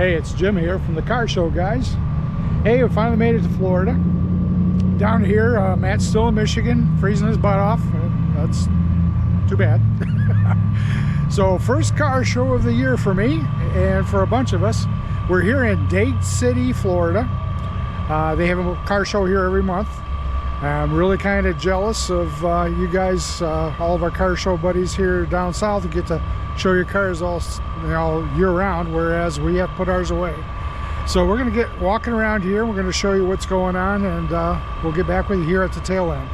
Hey, it's Jim here from the car show, guys. Hey, we finally made it to Florida. Down here, Matt's still in Michigan, freezing his butt off. That's too bad. So, first car show of the year for me and for a bunch of us. We're here in Dade City, Florida. They have a car show here every month. I'm really kind of jealous of you guys, all of our car show buddies here down south who get to show your cars all year round, whereas we have to put ours away. So we're going to get walking around here. We're going to show you what's going on, and we'll get back with you here at the tail end.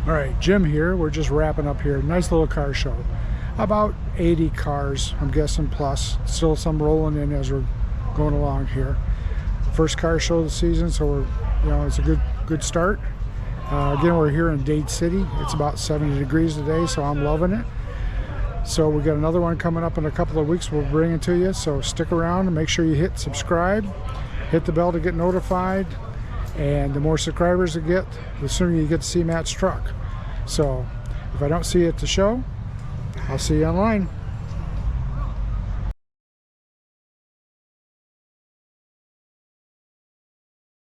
All right, Jim here. We're just wrapping up here. Nice little car show. About 80 cars, I'm guessing, plus. Still some rolling in as we're going along here. First car show of the season, so it's a good start. Again, we're here in Dade City. It's about 70 degrees today, so I'm loving it. So we got another one coming up in a couple of weeks. We'll bring it to you. So stick around and make sure you hit subscribe, hit the bell to get notified. And the more subscribers you get, the sooner you get to see Matt's truck. So if I don't see you at the show, I'll see you online.